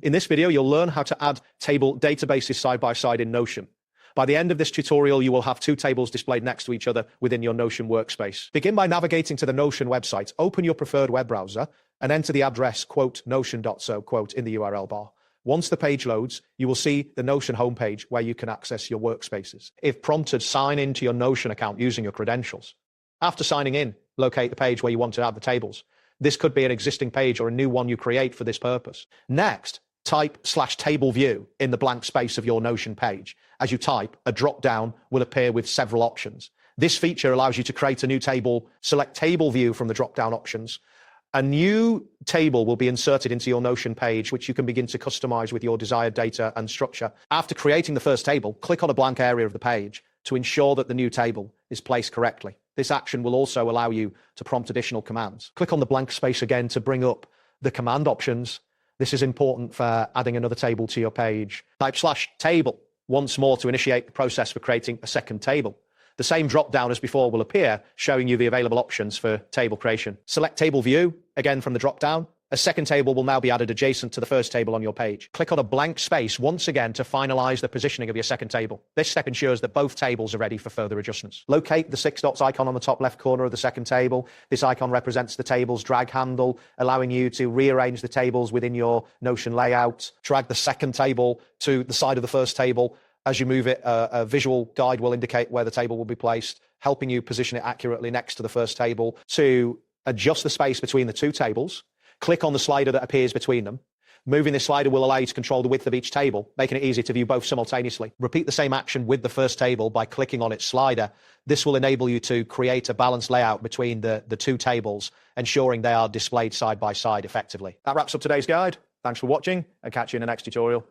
In this video, you'll learn how to add table databases side by side in Notion. By the end of this tutorial, you will have two tables displayed next to each other within your Notion workspace. Begin by navigating to the Notion website, open your preferred web browser, and enter the address notion.so in the URL bar. Once the page loads, you will see the Notion homepage where you can access your workspaces. If prompted, sign into your Notion account using your credentials. After signing in, locate the page where you want to add the tables. This could be an existing page or a new one you create for this purpose. Next, type /table view in the blank space of your Notion page. As you type, a drop-down will appear with several options. This feature allows you to create a new table, select table view from the drop-down options. A new table will be inserted into your Notion page, which you can begin to customize with your desired data and structure. After creating the first table, click on a blank area of the page to ensure that the new table is placed correctly. This action will also allow you to prompt additional commands. Click on the blank space again to bring up the command options. This is important for adding another table to your page. Type /table once more to initiate the process for creating a second table. The same drop-down as before will appear, showing you the available options for table creation. Select table view, again from the drop-down. A second table will now be added adjacent to the first table on your page. Click on a blank space once again to finalize the positioning of your second table. This step ensures that both tables are ready for further adjustments. Locate the 6 dots icon on the top left corner of the second table. This icon represents the table's drag handle, allowing you to rearrange the tables within your Notion layout. Drag the second table to the side of the first table. As you move it, a visual guide will indicate where the table will be placed, helping you position it accurately next to the first table. To adjust the space between the two tables, click on the slider that appears between them. Moving this slider will allow you to control the width of each table, making it easy to view both simultaneously. Repeat the same action with the first table by clicking on its slider. This will enable you to create a balanced layout between the two tables, ensuring they are displayed side by side effectively. That wraps up today's guide. Thanks for watching, and catch you in the next tutorial.